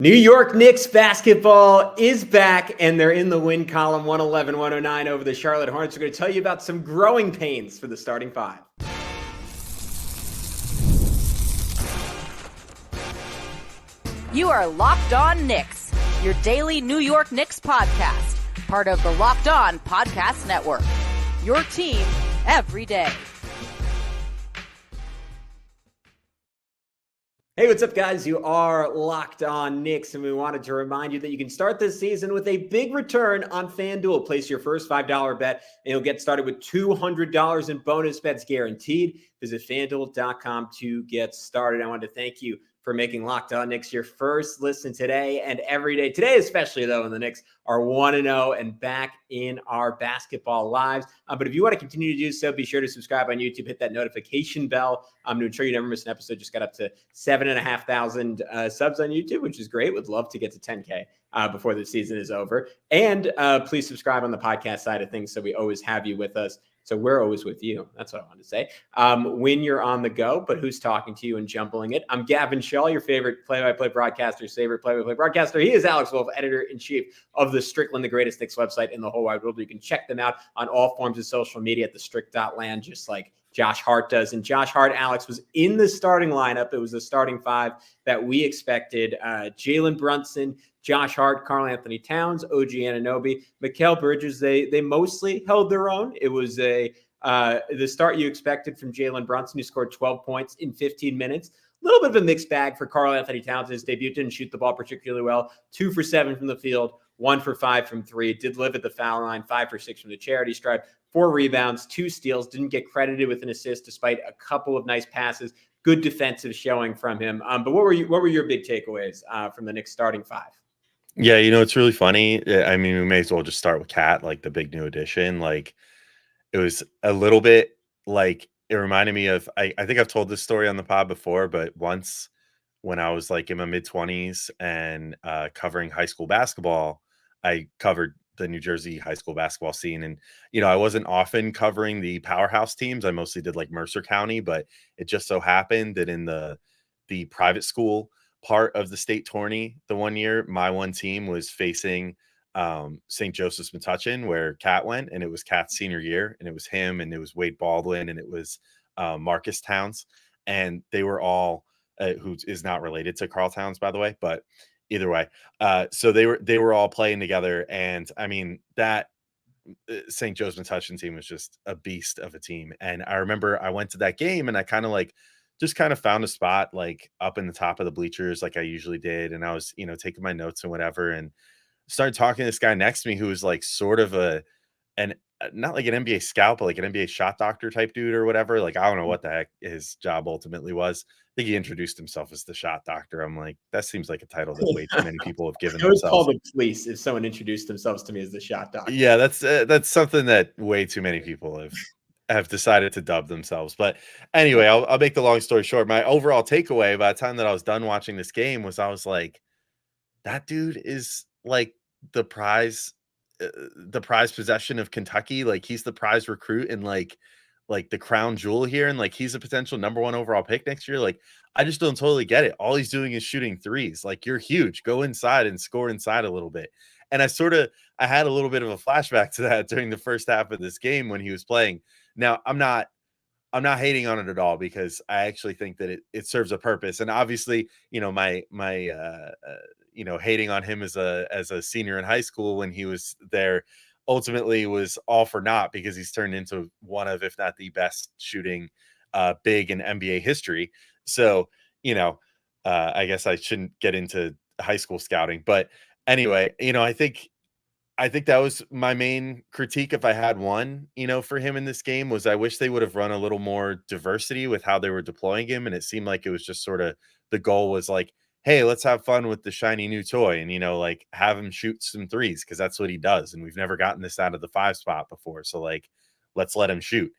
New York Knicks basketball is back, and they're in the win column, 111-109 over the Charlotte Hornets. We're going to tell you about some growing pains for the starting five. You are Locked On Knicks, your daily New York Knicks podcast, part of the Locked On Podcast Network, your team every day. Hey, what's up, guys? You are Locked On Knicks, and we wanted to remind you that you can start this season with a big return on FanDuel. Place your first $5 bet, and you'll get started with $200 in bonus bets guaranteed. Visit FanDuel.com to get started. I want to thank you for making Locked On Knicks your first listen today and every day. Today, especially, though, when the Knicks are 1-0 and back in our basketball lives. But if you want to continue to do so, be sure to subscribe on YouTube, hit that notification bell to ensure you never miss an episode. Just got up to 7,500 subs on YouTube, which is great. Would love to get to 10K before the season is over. And please subscribe on the podcast side of things so we always have you with us. So we're always with you. That's what I wanted to say. When you're on the go, but who's talking to you and jumbling it? I'm Gavin, Schall, your favorite play-by-play broadcaster's favorite play-by-play broadcaster. He is Alex Wolfe, editor-in-chief of the Strickland, the greatest Knicks website in the whole wide world. You can check them out on all forms of social media at thestrick.land, just like Josh Hart does. And Josh Hart, Alex, was in the starting lineup. It was the starting five that we expected. Jalen Brunson, Josh Hart, Karl-Anthony Towns, OG Anunoby, Mikal Bridges. They mostly held their own. It was the start you expected from Jalen Brunson, who scored 12 points in 15 minutes. A little bit of a mixed bag for Karl-Anthony Towns in his debut. Didn't shoot the ball particularly well. 2 for 7 from the field, 1 for 5 from 3. Did live at the foul line, 5 for 6 from the charity stripe, 4 rebounds, 2 steals. Didn't get credited with an assist despite a couple of nice passes. Good defensive showing from him. But what were your big takeaways from the Knicks starting five? Yeah, it's really funny. I mean, we may as well just start with Cat, like the big new addition. Like, it was a little bit like it reminded me of. I think I've told this story on the pod before, but once when I was like in my mid-20s and covering high school basketball, I covered the New Jersey high school basketball scene, and I wasn't often covering the powerhouse teams. I mostly did like Mercer County, but it just so happened that in the private school part of the state tourney, the one year, my one team was facing St. Joseph's Metuchen, where Cat went, and it was Cat's senior year, and it was him, and it was Wade Baldwin, and it was Marcus Towns, and they were all who is not related to Karl Towns, by the way, but either way, so they were all playing together, and I mean that St. Joe's Metuchen team was just a beast of a team, and I remember I went to that game, and I kind of found a spot like up in the top of the bleachers like I usually did. And I was, taking my notes and whatever, and started talking to this guy next to me who was like sort of not like an NBA scout, but like an NBA shot doctor type dude or whatever. Like, I don't know what the heck his job ultimately was. I think he introduced himself as the shot doctor. I'm like, that seems like a title that way too many people have given themselves. I would call the police if someone introduced themselves to me as the shot doctor. Yeah, that's something that way too many people have decided to dub themselves. But anyway, I'll make the long story short. My overall takeaway by the time that I was done watching this game was I was like, that dude is like the prize possession of Kentucky. Like, he's the prize recruit and like the crown jewel here. And like, he's a potential number 1 overall pick next year. Like, I just don't totally get it. All he's doing is shooting threes. Like, you're huge. Go inside and score inside a little bit. And I had a little bit of a flashback to that during the first half of this game when he was playing. Now, I'm not hating on it at all, because I actually think that it serves a purpose. And obviously, my hating on him as a senior in high school when he was there ultimately was all for naught, because he's turned into one of, if not the best shooting big in NBA history. So, I guess I shouldn't get into high school scouting, but anyway, I think that was my main critique, if I had one, for him in this game, was I wish they would have run a little more diversity with how they were deploying him. And it seemed like it was just sort of the goal was like, hey, let's have fun with the shiny new toy and, like, have him shoot some threes, because that's what he does. And we've never gotten this out of the 5 spot before. So, like, let's let him shoot.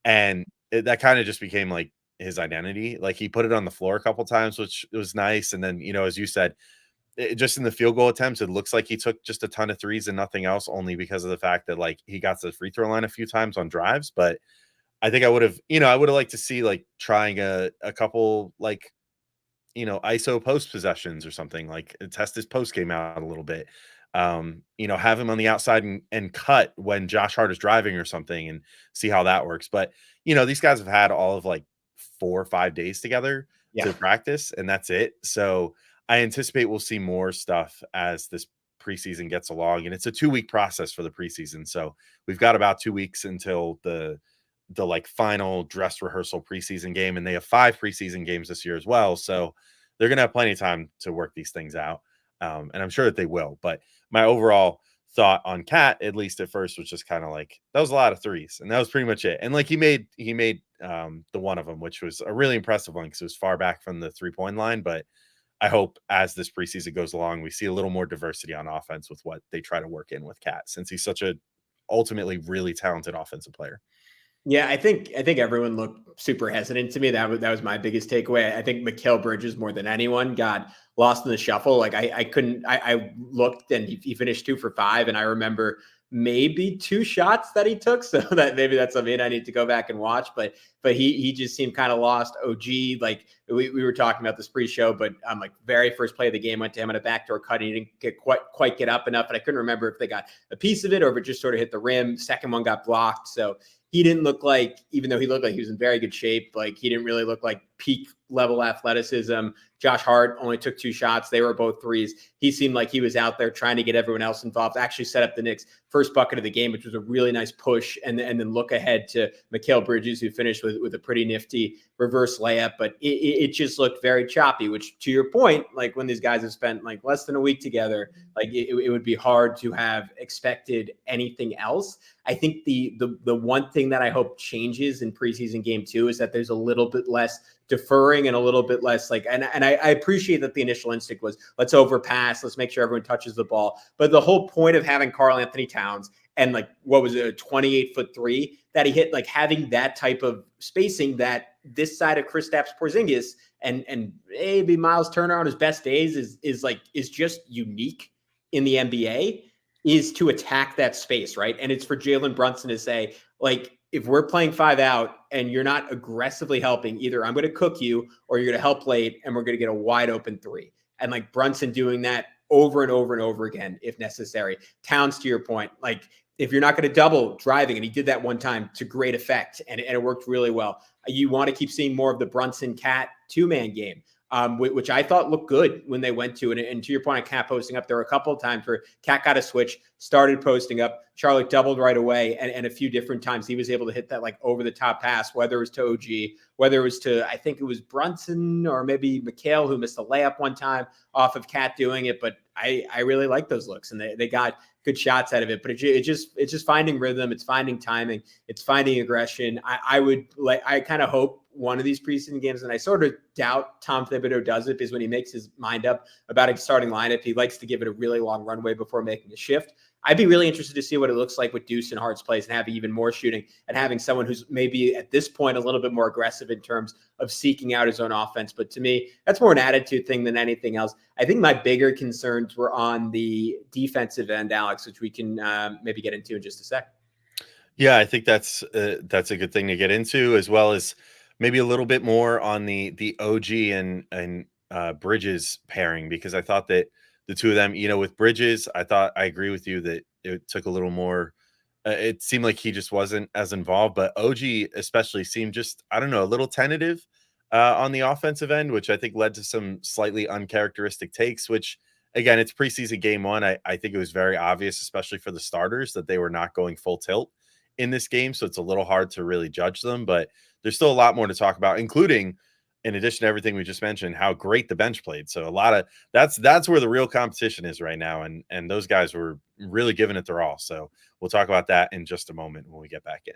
And that kind of just became like his identity. Like, he put it on the floor a couple times, which was nice. And then, as you said, just in the field goal attempts, it looks like he took just a ton of threes and nothing else, only because of the fact that like he got to the free throw line a few times on drives. But I think I would have liked to see like trying a couple like ISO post possessions or something, like test his post game out a little bit. Have him on the outside and cut when Josh Hart is driving or something and see how that works. But, these guys have had all of like 4 or 5 days together Yeah. to practice, and that's it. So I anticipate we'll see more stuff as this preseason gets along, and it's a 2-week process for the preseason. So we've got about 2 weeks until the like final dress rehearsal preseason game, and they have 5 preseason games this year as well. So they're going to have plenty of time to work these things out. And I'm sure that they will. But my overall thought on Cat, at least at first, was just kind of like, that was a lot of threes, and that was pretty much it. And like he made the one of them, which was a really impressive one because it was far back from the 3-point line. But I hope as this preseason goes along, we see a little more diversity on offense with what they try to work in with Cat, since he's such a ultimately really talented offensive player. Yeah, I think everyone looked super hesitant to me. That was my biggest takeaway. I think Mikal Bridges, more than anyone, got lost in the shuffle. Like I looked and he finished 2 for 5, and I remember maybe 2 shots that he took. So that maybe that's something I need to go back and watch. But he just seemed kind of lost. OG, like we were talking about this pre-show, but like very first play of the game went to him on a backdoor cut, and he didn't get quite get up enough. And I couldn't remember if they got a piece of it or if it just sort of hit the rim. Second one got blocked. So he didn't look like, even though he looked like he was in very good shape, like he didn't really look like peak level athleticism. Josh Hart only took 2 shots. They were both threes. He seemed like he was out there trying to get everyone else involved, actually set up the Knicks' first bucket of the game, which was a really nice push. And then look ahead to Mikal Bridges, who finished with a pretty nifty reverse layup. But it just looked very choppy, which, to your point, like when these guys have spent like less than a week together, like it would be hard to have expected anything else. I think the one thing that I hope changes in preseason game 2 is that there's a little bit less deferring and a little bit less like, and I appreciate that the initial instinct was let's overpass, let's make sure everyone touches the ball. But the whole point of having Karl-Anthony Towns and like, what was it, a 28-foot 3 that he hit, like having that type of spacing that this side of Kristaps Porzingis and maybe Miles Turner on his best days is just unique in the NBA, is to attack that space, right? And it's for Jalen Brunson to say, like, if we're playing 5 out and you're not aggressively helping, either I'm going to cook you or you're going to help late and we're going to get a wide open 3. And like Brunson doing that over and over and over again, if necessary. Towns, to your point, like if you're not going to double driving, and he did that one time to great effect, and it worked really well. You want to keep seeing more of the Brunson Cat 2-man game. Which I thought looked good when they went to it. And to your point on Cat posting up, there were a couple of times where Cat got a switch, started posting up, Charlotte doubled right away, and a few different times he was able to hit that like over the top pass, whether it was to OG, whether it was to, I think it was Brunson or maybe Mikal, who missed a layup one time off of Cat doing it. But I really like those looks, and they got good shots out of it. But it's just finding rhythm, it's finding timing, it's finding aggression. I kind of hope one of these preseason games, and I sort of doubt Tom Thibodeau does it, is when he makes his mind up about a starting lineup, he likes to give it a really long runway before making a shift. I'd be really interested to see what it looks like with Deuce and Hart's plays and having even more shooting and having someone who's maybe at this point a little bit more aggressive in terms of seeking out his own offense. But to me, that's more an attitude thing than anything else. I think my bigger concerns were on the defensive end, Alex, which we can maybe get into in just a sec. Yeah, I think that's a good thing to get into, as well as maybe a little bit more on the OG and Bridges pairing, because I thought that the two of them, with Bridges, I agree with you that it took a little more. It seemed like he just wasn't as involved, but OG especially seemed just, I don't know, a little tentative on the offensive end, which I think led to some slightly uncharacteristic takes, which again, it's preseason game 1. I think it was very obvious, especially for the starters, that they were not going full tilt in this game. So it's a little hard to really judge them, but there's still a lot more to talk about, including, in addition to everything we just mentioned, how great the bench played. So a lot of that's where the real competition is right now. And those guys were really giving it their all. So we'll talk about that in just a moment when we get back in.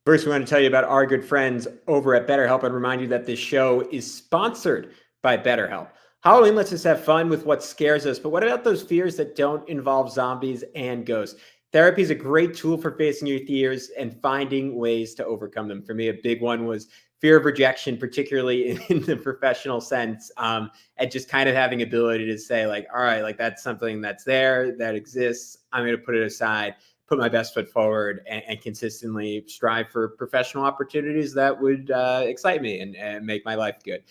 First, we want to tell you about our good friends over at BetterHelp and remind you that this show is sponsored by BetterHelp. Halloween lets us have fun with what scares us, but what about those fears that don't involve zombies and ghosts? Therapy is a great tool for facing your fears and finding ways to overcome them. For me, a big one was fear of rejection, particularly in the professional sense, and just kind of having ability to say, like, all right, like that's something that's there, that exists. I'm going to put it aside. put my best foot forward and consistently strive for professional opportunities that would excite me and make my life good.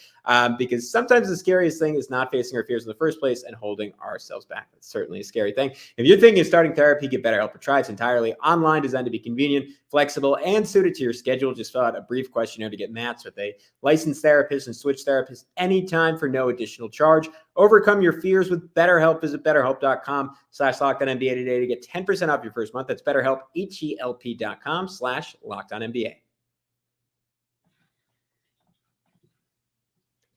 Because sometimes the scariest thing is not facing our fears in the first place and holding ourselves back. That's certainly a scary thing. If you're thinking of starting therapy, get BetterHelp or try. It's entirely online, designed to be convenient, flexible, and suited to your schedule. Just fill out a brief questionnaire to get matched with a licensed therapist and switch therapists anytime for no additional charge. Overcome your fears with BetterHelp. Visit BetterHelp.com/LockedOnNBA today to get 10% off your first month. That's BetterHelp, HELP.com/LockedOnNBA.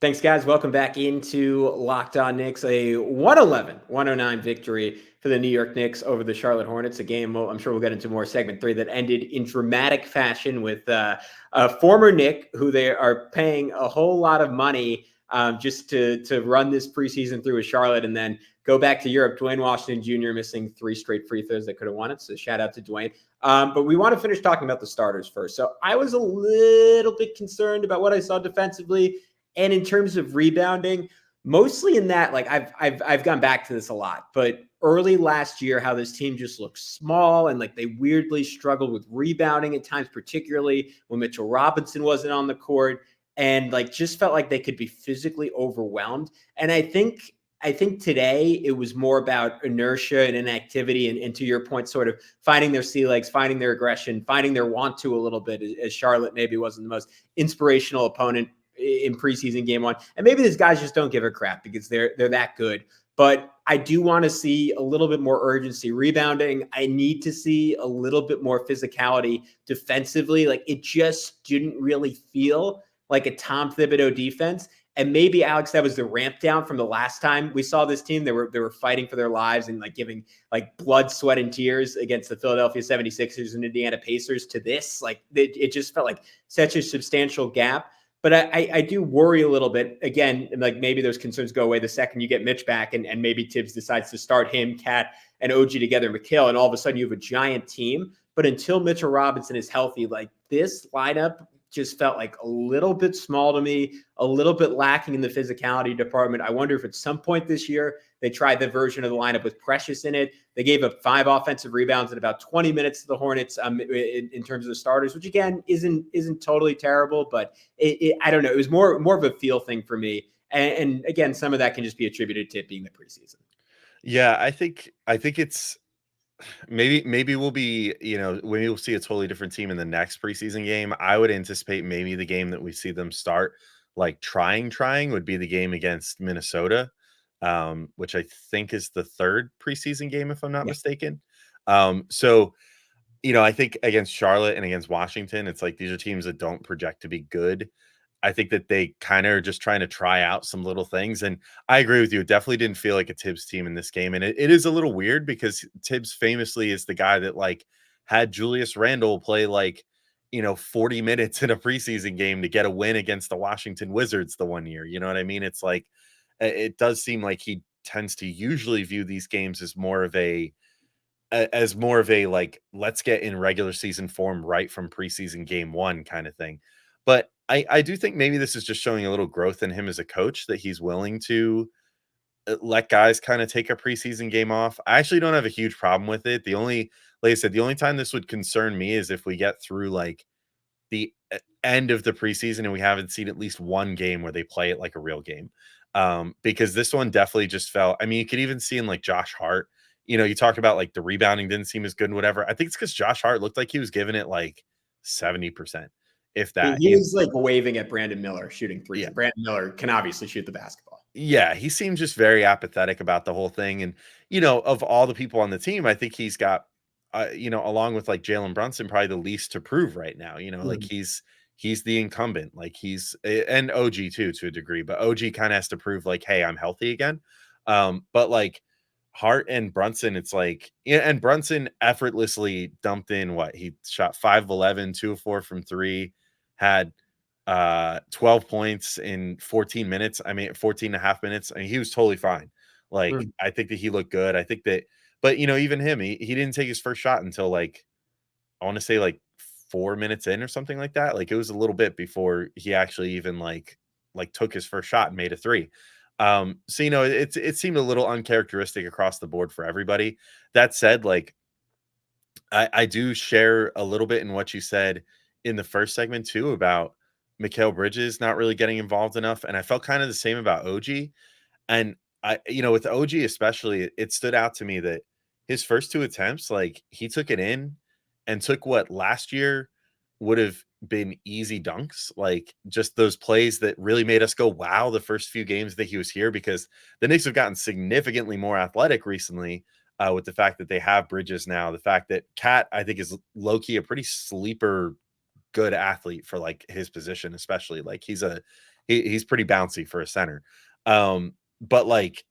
Thanks, guys. Welcome back into Locked On Knicks. A 111-109 victory for the New York Knicks over the Charlotte Hornets. A game I'm sure we'll get into more segment 3 that ended in dramatic fashion with a former Knick who they are paying a whole lot of money just to run this preseason through with Charlotte and then go back to Europe. Dwayne Washington Jr. missing 3 straight free throws that could have won it. So shout out to Dwayne. But we want to finish talking about the starters first. So I was a little bit concerned about what I saw defensively. And in terms of rebounding, mostly in that, like I've gone back to this a lot, but early last year, how this team just looked small and like they weirdly struggled with rebounding at times, particularly when Mitchell Robinson wasn't on the court, and like just felt like they could be physically overwhelmed. And I think today it was more about inertia and inactivity, and to your point, sort of finding their sea legs, finding their aggression, finding their want to a little bit, as Charlotte maybe wasn't the most inspirational opponent in preseason game 1. And maybe these guys just don't give a crap because they're that good. But I do want to see a little bit more urgency rebounding. I need to see a little bit more physicality defensively. Like it just didn't really feel like a Tom Thibodeau defense. And maybe, Alex, that was the ramp down from the last time we saw this team. They were fighting for their lives and like giving like blood, sweat, and tears against the Philadelphia 76ers and Indiana Pacers to this. Like it just felt like such a substantial gap. But I do worry a little bit. Again, like maybe those concerns go away the second you get Mitch back and maybe Tibbs decides to start him, Cat, and OG together, McHale, and all of a sudden you have a giant team. But until Mitchell Robinson is healthy, like this lineup just felt like a little bit small to me, a little bit lacking in the physicality department. I wonder if at some point this year they tried the version of the lineup with Precious in it. They gave up 5 offensive rebounds in about 20 minutes to the Hornets in terms of the starters, which again isn't totally terrible, but I don't know. It was more of a feel thing for me. And again, some of that can just be attributed to it being the preseason. Yeah, I think it's maybe we'll be, maybe we'll see a totally different team in the next preseason game. I would anticipate maybe the game that we see them start like trying would be the game against Minnesota, which I think is the 3rd preseason game, if I'm not mistaken. So, I think against Charlotte and against Washington, it's like these are teams that don't project to be good. I think that they kind of are just trying to try out some little things. And I agree with you. It definitely didn't feel like a Tibbs team in this game. And it is a little weird because Tibbs famously is the guy that like had Julius Randle play like, 40 minutes in a preseason game to get a win against the Washington Wizards the one year. You know what I mean? It's like, it does seem like he tends to usually view these games as more of a like, let's get in regular season form right from preseason game 1 kind of thing. But I do think maybe this is just showing a little growth in him as a coach, that he's willing to let guys kind of take a preseason game off. I actually don't have a huge problem with it. Like I said, the only time this would concern me is if we get through like the end of the preseason and we haven't seen at least one game where they play it like a real game. Because this one definitely just felt, I mean, you could even see in like Josh Hart, you talk about like the rebounding didn't seem as good and whatever. I think it's because Josh Hart looked like he was giving it like 70%. If that, he's like waving at Brandon Miller shooting 3. Yeah. Brandon Miller can obviously shoot the basketball. Yeah, he seems just very apathetic about the whole thing. And, of all the people on the team, I think he's got, along with like Jalen Brunson, probably the least to prove right now. Like he's the incumbent, like and OG too, to a degree, but OG kind of has to prove like, hey, I'm healthy again. But like Hart and Brunson, it's like, and Brunson effortlessly dumped in he shot 5 of 11, 2 of 4 from 3, had 12 points in 14 minutes. I mean, 14 and a half minutes. I mean, he was totally fine. Like, I think that he looked good. I think that, but even him, he didn't take his first shot until like, I want to say like 4 minutes in or something like that. Like it was a little bit before he actually even like took his first shot and made a 3. So, it seemed a little uncharacteristic across the board for everybody. That said, like, I do share a little bit in what you said in the first segment too about Mikal Bridges not really getting involved enough. And I felt kind of the same about OG. And with OG especially, it stood out to me that his first two attempts, like he took it in and took what last year would have been easy dunks, like just those plays that really made us go, wow, the first few games that he was here, because the Knicks have gotten significantly more athletic recently with the fact that they have Bridges now. The fact that Cat, I think, is low key a pretty sleeper good athlete for like his position, especially like he's pretty bouncy for a center. But like,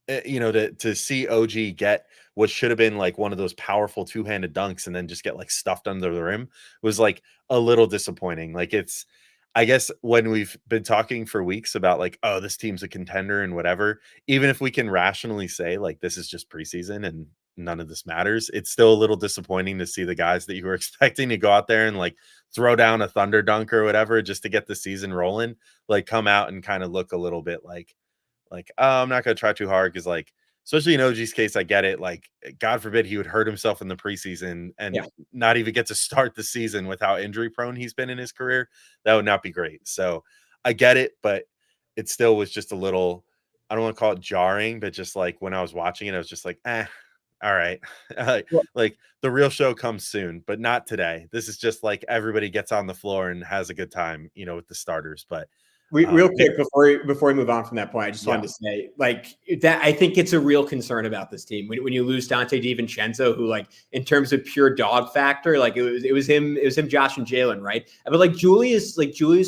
to see OG get what should have been like one of those powerful two-handed dunks and then just get like stuffed under the rim was like a little disappointing. Like I guess when we've been talking for weeks about like, oh, this team's a contender and whatever, even if we can rationally say like this is just preseason and none of this matters, it's still a little disappointing to see the guys that you were expecting to go out there and like throw down a thunder dunk or whatever just to get the season rolling, like come out and kind of look a little bit like oh, I'm not going to try too hard, because like especially in OG's case, I get it, like God forbid he would hurt himself in the preseason and not even get to start the season with how injury prone he's been in his career. That would not be great. So I get it, but it still was just a little, I don't want to call it jarring, but just like when I was watching it, I was just like, all right. Like the real show comes soon, but not today. This is just like everybody gets on the floor and has a good time, with the starters. But Real quick before we move on from that point, I just wanted to say like that I think it's a real concern about this team when you lose Dante DiVincenzo, who like in terms of pure dog factor, like it was him, Josh and Jalen, right? But like Julius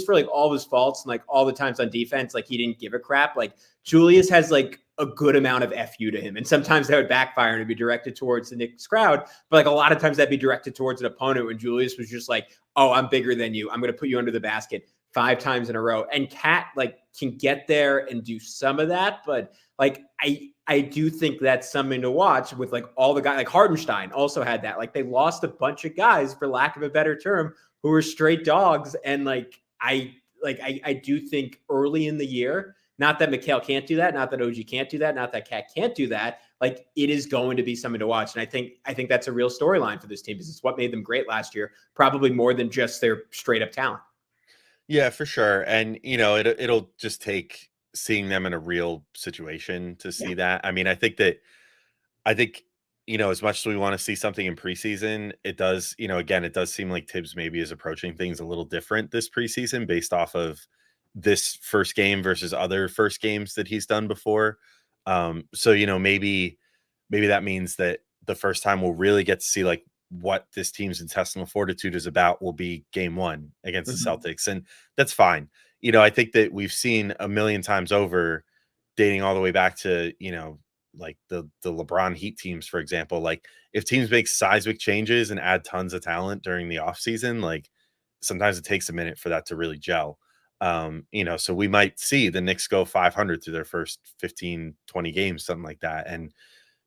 for like all of his faults and like all the times on defense, like he didn't give a crap. Like Julius has like a good amount of FU to him, and sometimes that would backfire and be directed towards the Knicks crowd, but like a lot of times that'd be directed towards an opponent when Julius was just like, oh, I'm bigger than you, I'm going to put you under the basket 5 times in a row. And Cat like can get there and do some of that, but like I do think that's something to watch with like all the guys. Like Hardenstein also had that. Like they lost a bunch of guys, for lack of a better term, who were straight dogs. And I do think early in the year, not that Mikal can't do that, not that OG can't do that, not that Cat can't do that, like it is going to be something to watch. And I think that's a real storyline for this team, because it's what made them great last year, probably more than just their straight up talent. Yeah, for sure. And it'll just take seeing them in a real situation to see that. I mean, I think as much as we want to see something in preseason, it does, again, it does seem like Tibbs maybe is approaching things a little different this preseason based off of this first game versus other first games that he's done before. So, maybe that means that the first time we'll really get to see like what this team's intestinal fortitude is about will be game 1 against the Celtics. And that's fine. I think that we've seen a million times over, dating all the way back to, like the LeBron Heat teams, for example, like if teams make seismic changes and add tons of talent during the offseason, like sometimes it takes a minute for that to really gel. So we might see the Knicks go 500 through their first 15, 20 games, something like that, and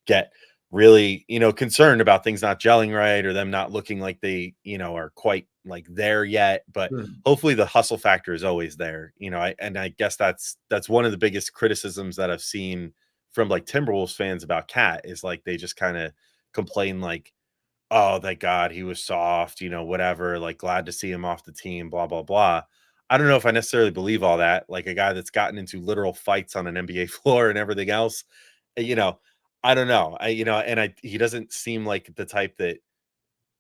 get really, concerned about things not gelling right or them not looking like they, are quite like there yet. But hopefully the hustle factor is always there, I guess that's one of the biggest criticisms that I've seen from like Timberwolves fans about Cat is like they just kind of complain like, oh, thank God he was soft, whatever, like glad to see him off the team, blah, blah, blah. I don't know if I necessarily believe all that. Like a guy that's gotten into literal fights on an NBA floor and everything else, I don't know. He doesn't seem like the type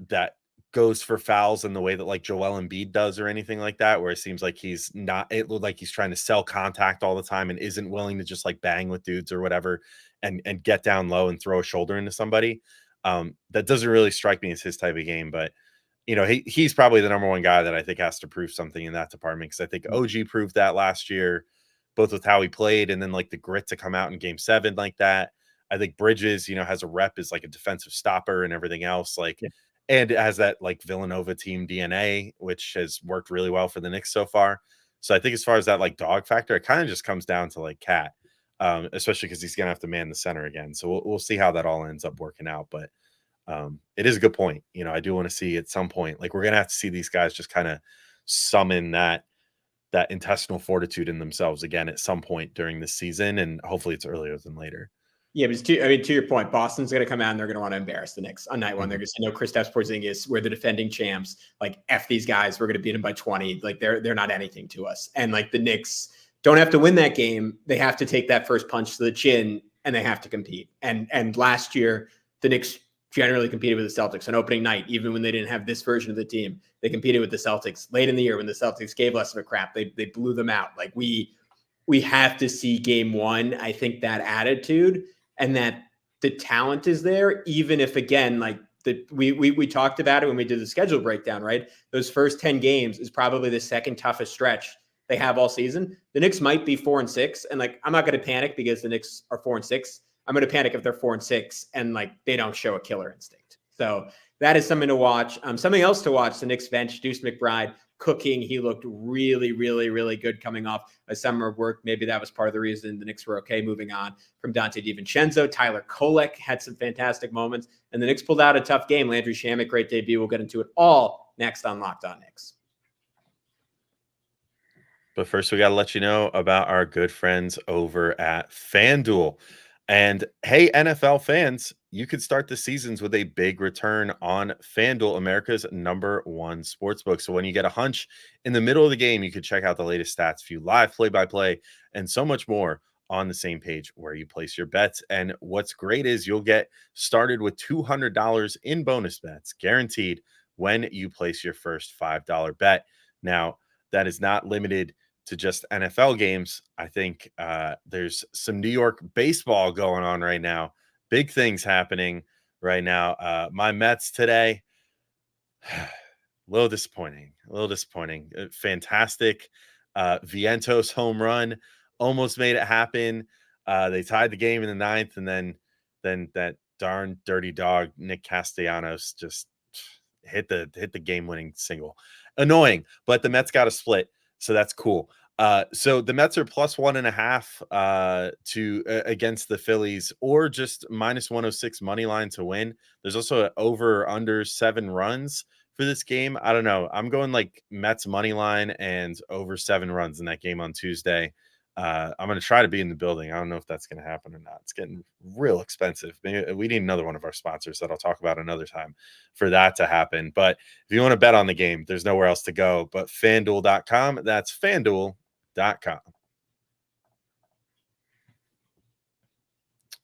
that goes for fouls in the way that like Joel Embiid does or anything like that, where it seems like it looked like he's trying to sell contact all the time and isn't willing to just like bang with dudes or whatever and get down low and throw a shoulder into somebody. That doesn't really strike me as his type of game, but he's probably the number one guy that I think has to prove something in that department, because I think OG proved that last year, both with how he played and then like the grit to come out in game 7 like that. I think Bridges, has a rep as like a defensive stopper and everything else, and it has that like Villanova team DNA, which has worked really well for the Knicks so far. So I think as far as that like dog factor, it kind of just comes down to like Cat, especially because he's going to have to man the center again. So we'll see how that all ends up working out. But it is a good point. I do want to see at some point, like we're going to have to see these guys just kind of summon that intestinal fortitude in themselves again at some point during the season. And hopefully it's earlier than later. Yeah, but to your point, Boston's going to come out and they're going to want to embarrass the Knicks on night one. They're going to say, no, Kristaps Porzingis, we're the defending champs. Like, F these guys. We're going to beat them by 20. Like, they're not anything to us. And like the Knicks don't have to win that game. They have to take that first punch to the chin and they have to compete. And last year, the Knicks generally competed with the Celtics on opening night, even when they didn't have this version of the team. They competed with the Celtics late in the year when the Celtics gave less of a crap. They blew them out. Like, we have to see game one. I think that attitude and that the talent is there, even if, again, like we talked about it when we did the schedule breakdown, right? Those first 10 games is probably the second toughest stretch they have all season. The Knicks might be 4-6. And like, I'm not going to panic because the Knicks are 4-6. I'm going to panic if they're 4-6 and like they don't show a killer instinct. So that is something to watch. Something else to watch, the Knicks bench, Deuce McBride cooking. He looked really, really, really good coming off a summer of work. Maybe that was part of the reason the Knicks were okay moving on from Dante DiVincenzo. Tyler Kolek had some fantastic moments, and the Knicks pulled out a tough game. Landry Shamet, great debut. We'll get into it all next on Locked On Knicks. But first, we got to let you know about our good friends over at FanDuel. And hey, NFL fans, you could start the seasons with a big return on FanDuel, America's #1 sportsbook. So when you get a hunch in the middle of the game, you can check out the latest stats, view live play-by-play, and so much more on the same page where you place your bets. And what's great is you'll get started with $200 in bonus bets guaranteed when you place your first $5 bet. Now, that is not limited to just NFL games. I think there's some New York baseball going on right now. Big things happening right now. My Mets today, a little disappointing. Fantastic. Vientos home run almost made it happen. They tied the game in the ninth, and then that darn dirty dog Nick Castellanos just hit the game-winning single. Annoying, but the Mets got a split. So that's cool. So the Mets are plus 1.5 against the Phillies, or just minus 106 money line to win. There's also an over under 7 runs for this game. I don't know. I'm going like Mets money line and over 7 runs in that game on Tuesday. I'm going to try to be in the building. I don't know if that's going to happen or not. It's getting real expensive. Maybe we need another one of our sponsors that I'll talk about another time for that to happen. But if you want to bet on the game, there's nowhere else to go but FanDuel.com. That's FanDuel.com.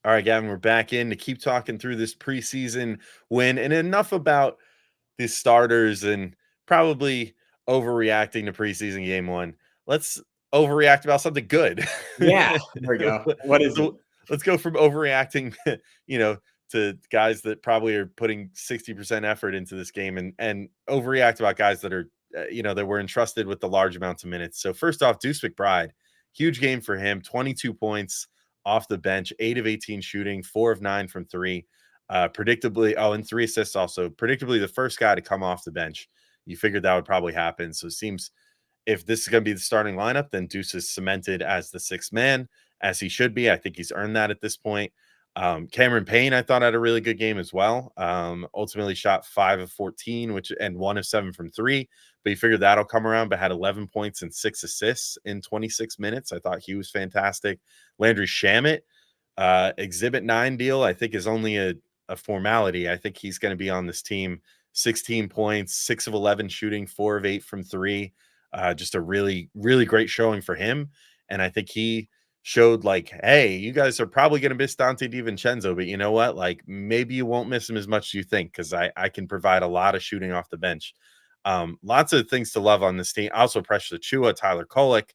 All right, Gavin, we're back in to keep talking through this preseason win. And enough about the starters and probably overreacting to preseason game one. Let's overreact about something good. Yeah, there we go. What is it? Let's go from overreacting, to guys that probably are putting 60% effort into this game and overreact about guys that are, that were entrusted with the large amounts of minutes. So first off, Deuce McBride, huge game for him, 22 points off the bench, 8 of 18 shooting, 4 of 9 from 3. Predictably, and 3 assists also. Predictably, the first guy to come off the bench. You figured that would probably happen. So it seems if this is going to be the starting lineup, then Deuce is cemented as the 6th man, as he should be. I think he's earned that at this point. Cameron Payne, I thought, had a really good game as well. Ultimately shot 5 of 14, and 1 of 7 from 3. But you figured that'll come around, but had 11 points and 6 assists in 26 minutes. I thought he was fantastic. Landry Shamet, Exhibit 9 deal, I think is only a formality. I think he's going to be on this team. 16 points, 6 of 11 shooting, 4 of 8 from 3. Just a really, really great showing for him. And I think he showed like, hey, you guys are probably going to miss Dante DiVincenzo, but you know what? Like, maybe you won't miss him as much as you think, because I can provide a lot of shooting off the bench. Lots of things to love on this team. Also, Precious Achiuwa, Tyler Kolek.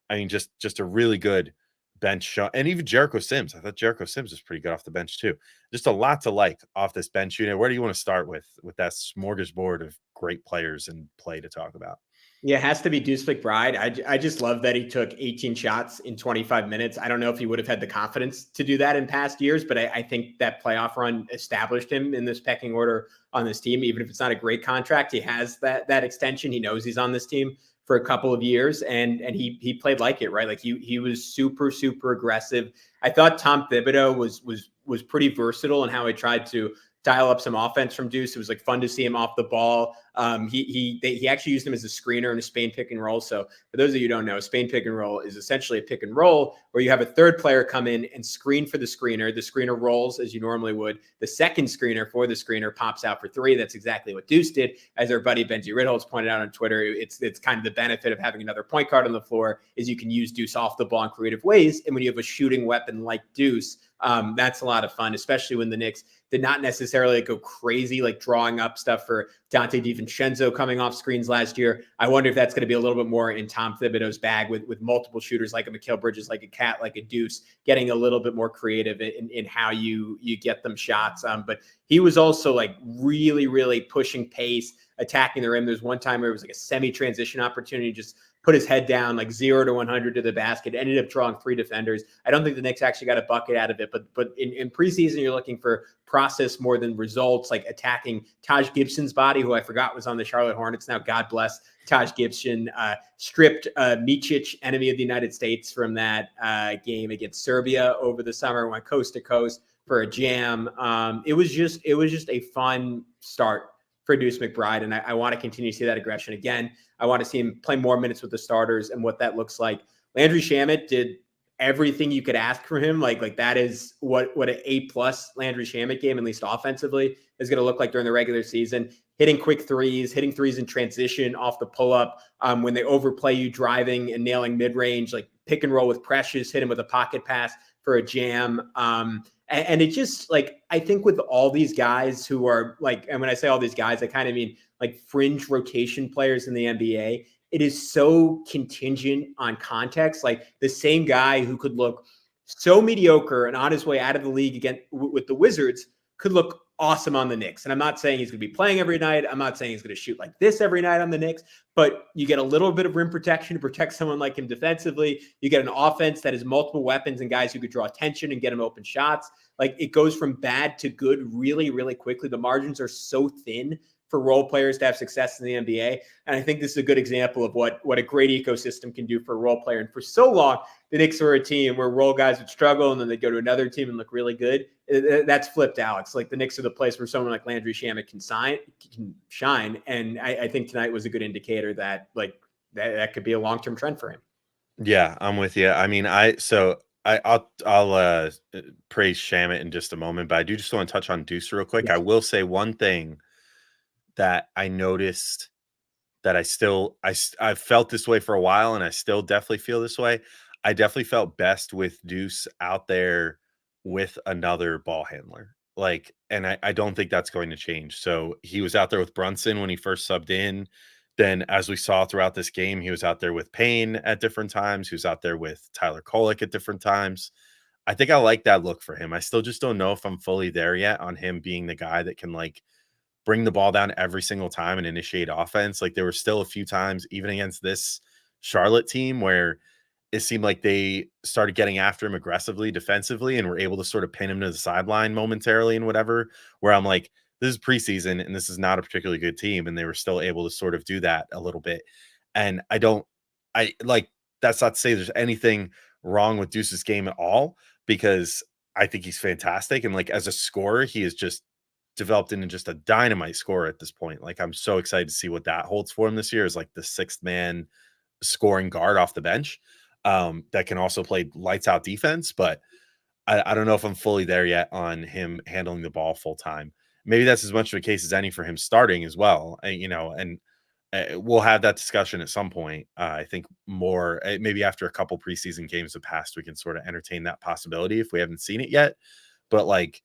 I mean, just a really good bench show. And even Jericho Sims. I thought Jericho Sims was pretty good off the bench too. Just a lot to like off this bench unit. Where do you want to start with that smorgasbord of great players and play to talk about? Yeah, it has to be Deuce McBride. I just love that he took 18 shots in 25 minutes. I don't know if he would have had the confidence to do that in past years, but I think that playoff run established him in this pecking order on this team. Even if it's not a great contract, he has that extension. He knows he's on this team for a couple of years, and he played like it, right? Like he was super, super aggressive. I thought Tom Thibodeau was pretty versatile in how he tried to dial up some offense from Deuce. It was like fun to see him off the ball. He actually used him as a screener in a Spain pick and roll. So for those of you who don't know, Spain pick and roll is essentially a pick and roll where you have a third player come in and screen for the screener. The screener rolls as you normally would. The second screener for the screener pops out for three. That's exactly what Deuce did. As our buddy Benji Ritholtz pointed out on Twitter, it's kind of the benefit of having another point guard on the floor is you can use Deuce off the ball in creative ways. And when you have a shooting weapon like Deuce, that's a lot of fun, especially when the Knicks did not necessarily go crazy, like drawing up stuff for Dante DiVincenzo coming off screens last year. I wonder if that's going to be a little bit more in Tom Thibodeau's bag with multiple shooters like a Mikal Bridges, like a Cat, like a Deuce, getting a little bit more creative in how you get them shots. But he was also like really, really pushing pace, attacking the rim. There's one time where it was like a semi-transition opportunity, just put his head down like 0 to 100 to the basket, ended up drawing 3 defenders. I don't think the Knicks actually got a bucket out of it, but in preseason, you're looking for process more than results, like attacking Taj Gibson's body, who I forgot was on the Charlotte Hornets. Now, God bless Taj Gibson, stripped Micic, enemy of the United States, from that game against Serbia over the summer, went coast to coast for a jam. It was just a fun start for Deuce McBride, and I want to continue to see that aggression again. I want to see him play more minutes with the starters and what that looks like. Landry Shamet did everything you could ask from him. Like that is what an A+ Landry Shamet game, at least offensively, is going to look like during the regular season. Hitting quick threes, hitting threes in transition off the pull-up. When they overplay you, driving and nailing mid-range, like pick and roll with Precious, hit him with a pocket pass for a jam. And it just, like, I think with all these guys who are like, and when I say all these guys, I kind of mean like fringe rotation players in the NBA, it is so contingent on context. Like the same guy who could look so mediocre and on his way out of the league again with the Wizards could look awesome on the Knicks. And I'm not saying he's going to be playing every night. I'm not saying he's going to shoot like this every night on the Knicks, but you get a little bit of rim protection to protect someone like him defensively. You get an offense that has multiple weapons and guys who could draw attention and get him open shots. Like it goes from bad to good really, really quickly. The margins are so thin for role players to have success in the NBA. And I think this is a good example of what a great ecosystem can do for a role player. And for so long, the Knicks were a team where role guys would struggle and then they'd go to another team and look really good. That's flipped, Alex. Like the Knicks are the place where someone like Landry Shamet can shine. And I think tonight was a good indicator that like that could be a long-term trend for him. Yeah, I'm with you. I mean, I'll praise Shamet in just a moment, but I do just want to touch on Deuce real quick. Yes. I will say one thing that I noticed that I've felt this way for a while, and I still definitely feel this way. I definitely felt best with Deuce out there with another ball handler. Like, and I don't think that's going to change. So he was out there with Brunson when he first subbed in. Then, as we saw throughout this game, he was out there with Payne at different times. He was out there with Tyler Kolek at different times. I think I like that look for him. I still just don't know if I'm fully there yet on him being the guy that can like bring the ball down every single time and initiate offense. Like there were still a few times, even against this Charlotte team, where it seemed like they started getting after him aggressively defensively and were able to sort of pin him to the sideline momentarily and whatever, where I'm like, this is preseason and this is not a particularly good team. And they were still able to sort of do that a little bit. And that's not to say there's anything wrong with Deuce's game at all, because I think he's fantastic. And like as a scorer, he is just developed into just a dynamite scorer at this point. Like I'm so excited to see what that holds for him this year, is like the sixth man scoring guard off the bench that can also play lights out defense. But I don't know if I'm fully there yet on him handling the ball full time. Maybe that's as much of a case as any for him starting as well. And we'll have that discussion at some point. I think more maybe after a couple preseason games have passed, we can sort of entertain that possibility if we haven't seen it yet. But like,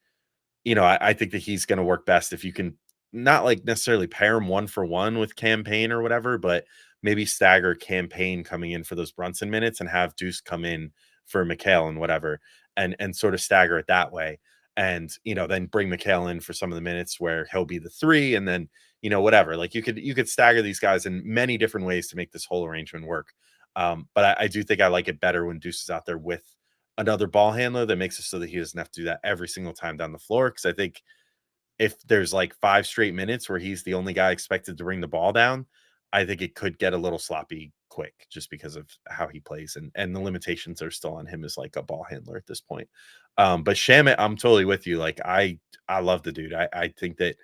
I think that he's going to work best if you can not like necessarily pair him 1-for-1 with Campaign or whatever, but maybe stagger Campaign coming in for those Brunson minutes and have Deuce come in for Mikal and whatever, and sort of stagger it that way. And, then bring Mikal in for some of the minutes where he'll be the 3 and then, whatever. Like you could stagger these guys in many different ways to make this whole arrangement work. But I do think I like it better when Deuce is out there with another ball handler that makes it so that he doesn't have to do that every single time down the floor. Because I think if there's like 5 straight minutes where he's the only guy expected to bring the ball down, I think it could get a little sloppy quick just because of how he plays, and the limitations are still on him as like a ball handler at this point. But Shamet, I'm totally with you. Like I love the dude. I think that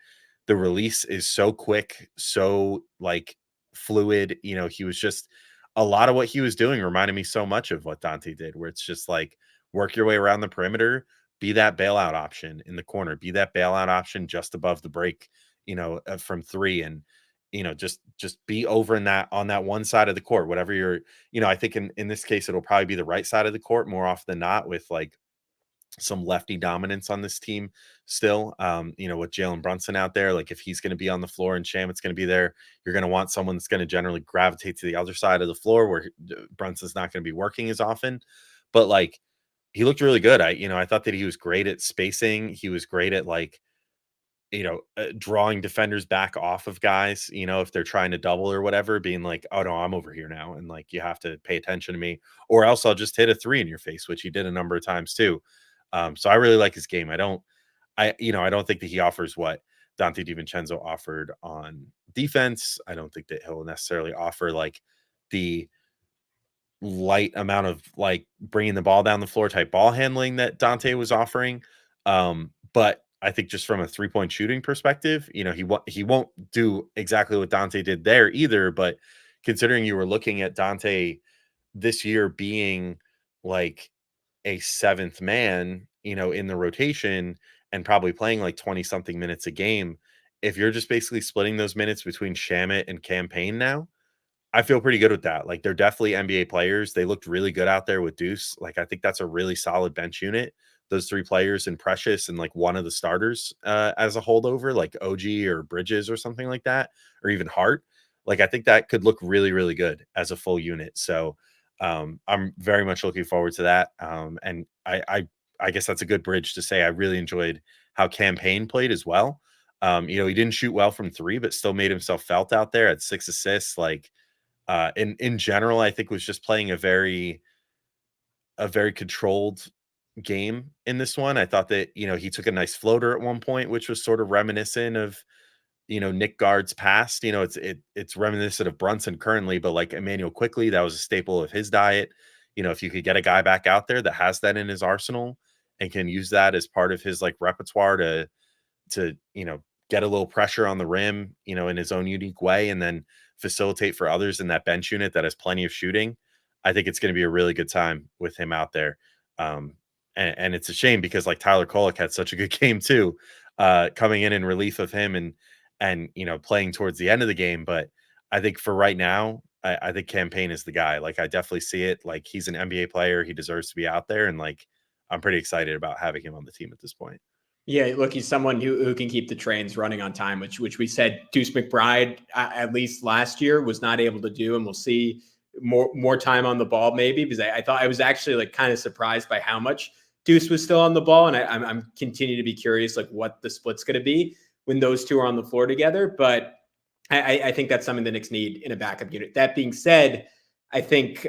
the release is so quick, so like fluid. You know, he was just a lot of what he was doing reminded me so much of what Dante did, where it's just like work your way around the perimeter, be that bailout option in the corner, be that bailout option just above the break, from three, and just be over in that on that one side of the court, whatever you're, I think in this case it'll probably be the right side of the court more often than not, with like some lefty dominance on this team still. With Jalen Brunson out there, like if he's going to be on the floor and Shamet's going to be there, you're going to want someone that's going to generally gravitate to the other side of the floor where Brunson's not going to be working as often. But like he looked really good. I thought that he was great at spacing. He was great at like, drawing defenders back off of guys, if they're trying to double or whatever, being like, oh no, I'm over here now. And like, you have to pay attention to me, or else I'll just hit a three in your face, which he did a number of times too. So I really like his game. I don't think that he offers what Dante DiVincenzo offered on defense. I don't think that he'll necessarily offer like the light amount of like bringing the ball down the floor type ball handling that Dante was offering. But I think just from a 3-point shooting perspective, he won't do exactly what Dante did there either. But considering you were looking at Dante this year being like a seventh man, in the rotation and probably playing like 20 something minutes a game, if you're just basically splitting those minutes between Shamet and Campaign now, I feel pretty good with that. Like they're definitely NBA players. They looked really good out there with Deuce. Like I think that's a really solid bench unit. Those three players and Precious and like one of the starters as a holdover, like OG or Bridges or something like that, or even Hart. Like I think that could look really, really good as a full unit. So I'm very much looking forward to that. And I guess that's a good bridge to say I really enjoyed how Campaign played as well. He didn't shoot well from three, but still made himself felt out there at 6 assists. Like in general, I think was just playing a very controlled game in this one. I thought that, he took a nice floater at one point, which was sort of reminiscent of, Nick Guard's past. It's reminiscent of Brunson currently, but like Emmanuel Quickly, that was a staple of his diet. If you could get a guy back out there that has that in his arsenal and can use that as part of his like repertoire to get a little pressure on the rim, in his own unique way, and then facilitate for others in that bench unit that has plenty of shooting, I think it's going to be a really good time with him out there. And it's a shame because like Tyler Kolek had such a good game too, coming in relief of him and playing towards the end of the game. But I think for right now, I think Campaign is the guy. Like I definitely see it. Like he's an NBA player. He deserves to be out there. And like, I'm pretty excited about having him on the team at this point. Yeah, look, he's someone who can keep the trains running on time, which we said Deuce McBride, at least last year, was not able to do. And we'll see more time on the ball maybe, because I thought I was actually like kind of surprised by how much Deuce was still on the ball. And I'm continuing to be curious like what the split's going to be when those two are on the floor together. But I think that's something the Knicks need in a backup unit. That being said, I think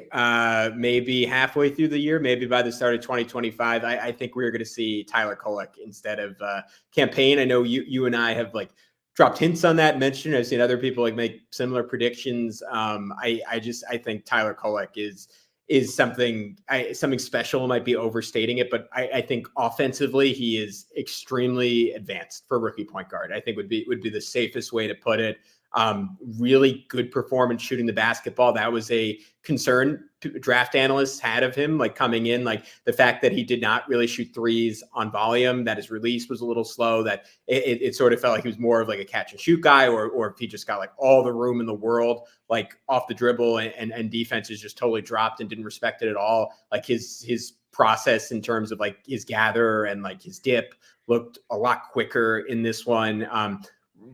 maybe halfway through the year, maybe by the start of 2025, I think we're going to see Tyler Kolek instead of Campaign. I know you and I have like dropped hints on that, mentioned. I've seen other people like make similar predictions. I think Tyler Kolek is something special. Might be overstating it, but I think offensively he is extremely advanced for rookie point guard. I think would be the safest way to put it. Really good performance shooting the basketball. That was a concern draft analysts had of him, like coming in, like the fact that he did not really shoot threes on volume, that his release was a little slow, that it sort of felt like he was more of like a catch and shoot guy, or if he just got like all the room in the world, like off the dribble and defenses just totally dropped and didn't respect it at all. Like his process in terms of like his gather and like his dip looked a lot quicker in this one.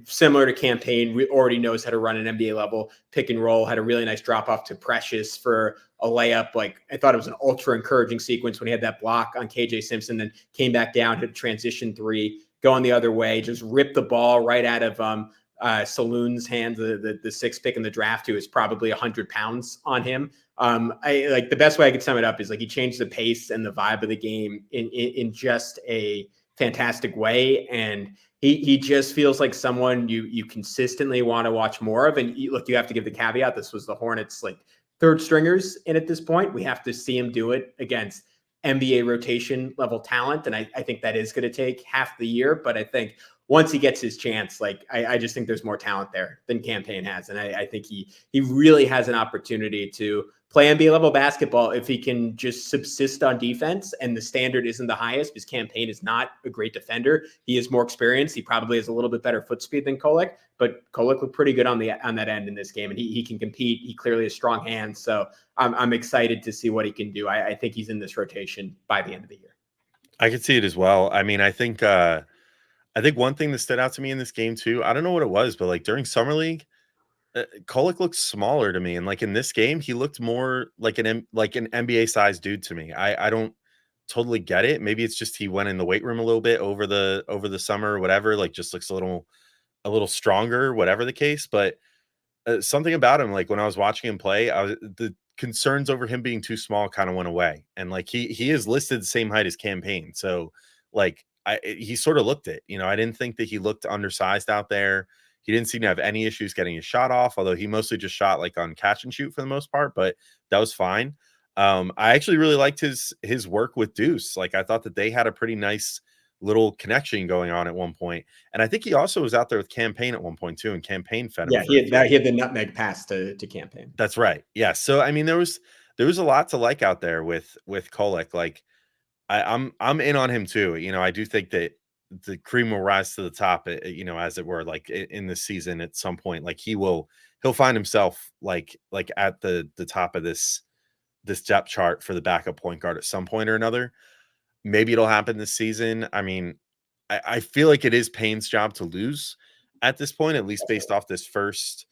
Similar to Campaign, already knows how to run an NBA level pick and roll, had a really nice drop off to Precious for a layup. Like I thought it was an ultra encouraging sequence when he had that block on KJ Simpson, then came back down, hit a transition three, going the other way, just ripped the ball right out of Saloon's hands. The sixth pick in the draft, who is probably 100 pounds on him. I like the best way I could sum it up is like he changed the pace and the vibe of the game in just a fantastic way. And he just feels like someone you consistently want to watch more of. And look, you have to give the caveat. This was the Hornets like third stringers in at this point. We have to see him do it against NBA rotation level talent. And I think that is going to take half the year. But I think once he gets his chance, like I just think there's more talent there than Campaign has. And I think he really has an opportunity to play NBA level basketball if he can just subsist on defense. And the standard isn't the highest because Campaign is not a great defender. He is more experienced. He probably has a little bit better foot speed than Kolek, but Kolek looked pretty good on that end in this game. And he can compete. He clearly has strong hands. So I'm excited to see what he can do. I think he's in this rotation by the end of the year. I could see it as well. I mean, I think one thing that stood out to me in this game too, I don't know what it was, but like during Summer League, Kolek looked smaller to me, and like in this game, he looked more like an NBA sized dude to me. I don't totally get it. Maybe it's just he went in the weight room a little bit over the summer or whatever. Like just looks a little stronger, whatever the case. But something about him, like when I was watching him play, the concerns over him being too small kind of went away. And like he is listed the same height as Campaign, so like he sort of looked it. I didn't think that he looked undersized out there. He didn't seem to have any issues getting his shot off, although he mostly just shot like on catch and shoot for the most part, but that was fine. I actually really liked his work with Deuce. Like I thought that they had a pretty nice little connection going on at one point. And I think he also was out there with Campaign at one point too, and Campaign fed him. Yeah, he had the nutmeg pass to Campaign. That's right. Yeah. So I mean, there was a lot to like out there with Kolek. Like I'm in on him too. I do think that the cream will rise to the top, as it were, like in the season at some point. Like he'll find himself like at the top of this depth chart for the backup point guard at some point or another. Maybe it'll happen this season. I mean, I feel like it is Payne's job to lose at this point, at least based off this first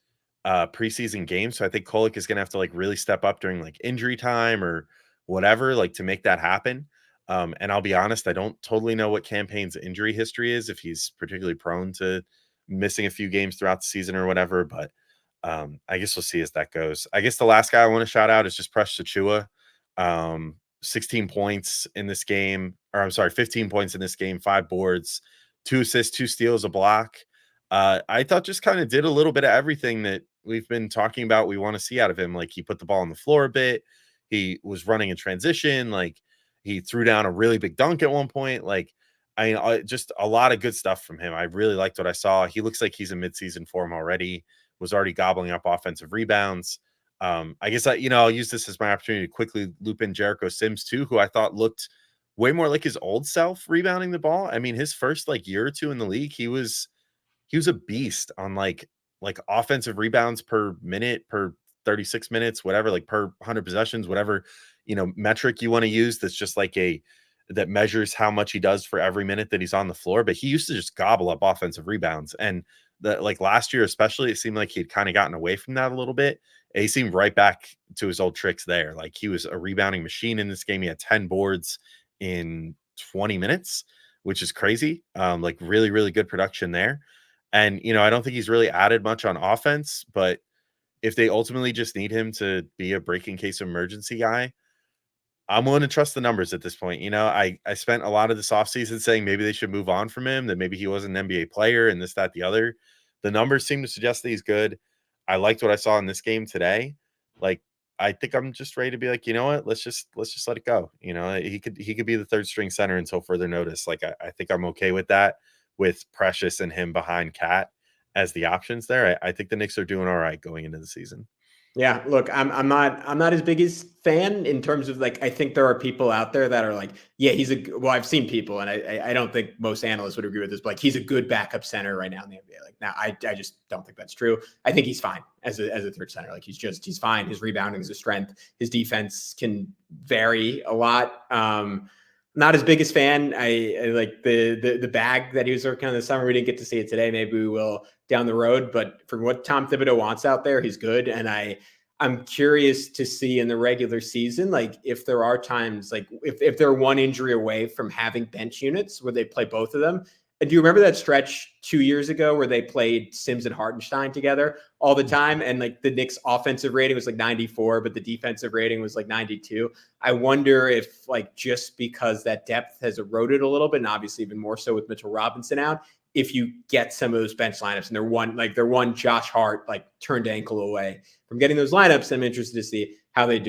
preseason game. So I think Kolek is going to have to like really step up during like injury time or whatever, like to make that happen. And I'll be honest, I don't totally know what Campaign's injury history is, if he's particularly prone to missing a few games throughout the season or whatever. But I guess we'll see as that goes. I guess the last guy I want to shout out is just Preseason. 16 points in this game, or I'm sorry, 15 points in this game, 5 boards, 2 assists, 2 steals, a block. I thought just kind of did a little bit of everything that we've been talking about we want to see out of him. Like he put the ball on the floor a bit. He was running in transition. Like he threw down a really big dunk at one point. Like, just a lot of good stuff from him. I really liked what I saw. He looks like he's in midseason form already, was already gobbling up offensive rebounds. I guess I'll use this as my opportunity to quickly loop in Jericho Sims too, who I thought looked way more like his old self rebounding the ball. I mean, his first like year or two in the league, he was a beast on like offensive rebounds per minute, per 36 minutes, whatever, like per 100 possessions, whatever, metric you want to use. That's just like that measures how much he does for every minute that he's on the floor. But he used to just gobble up offensive rebounds. And like last year, especially, it seemed like he'd kind of gotten away from that a little bit. And he seemed right back to his old tricks there. Like he was a rebounding machine in this game. He had 10 boards in 20 minutes, which is crazy. Like really, really good production there. And, I don't think he's really added much on offense, but if they ultimately just need him to be a breaking case emergency guy, I'm willing to trust the numbers at this point. I spent a lot of this offseason saying maybe they should move on from him, that maybe he wasn't an NBA player and this, that, the other. The numbers seem to suggest that he's good. I liked what I saw in this game today. Like, I think I'm just ready to be like, you know what? Let's just let it go. He could be the third string center until further notice. Like, I think I'm okay with that, with Precious and him behind Cat as the options there. I think the Knicks are doing all right going into the season. Yeah, look, I'm not his biggest fan in terms of like, I think there are people out there that are like, yeah, I've seen people, and I don't think most analysts would agree with this, but like he's a good backup center right now in the NBA. Like now, I just don't think that's true. I think he's fine as a third center. Like he's fine. His rebounding is a strength. His defense can vary a lot. Not his biggest fan. I like the bag that he was working on this summer. We didn't get to see it today. Maybe we will down the road. But for what Tom Thibodeau wants out there, he's good. And I'm curious to see in the regular season, like if there are times, like if they're one injury away from having bench units where they play both of them, do you remember that stretch 2 years ago where they played Sims and Hartenstein together all the time? And like the Knicks offensive rating was like 94, but the defensive rating was like 92. I wonder if like, just because that depth has eroded a little bit, and obviously even more so with Mitchell Robinson out, if you get some of those bench lineups and they're one Josh Hart, like turned ankle away from getting those lineups, I'm interested to see how they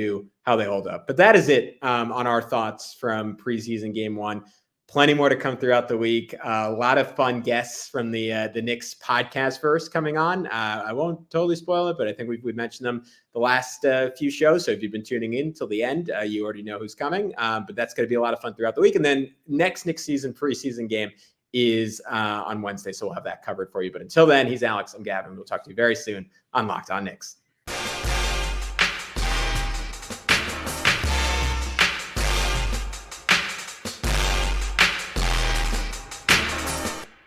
hold up. But that is it on our thoughts from preseason game 1. Plenty more to come throughout the week. A lot of fun guests from the Knicks podcast verse coming on. I won't totally spoil it, but I think we've mentioned them the last few shows. So if you've been tuning in till the end, you already know who's coming. But that's going to be a lot of fun throughout the week. And then next Knicks season preseason game is on Wednesday. So we'll have that covered for you. But until then, he's Alex. I'm Gavin. We'll talk to you very soon on Locked On Knicks.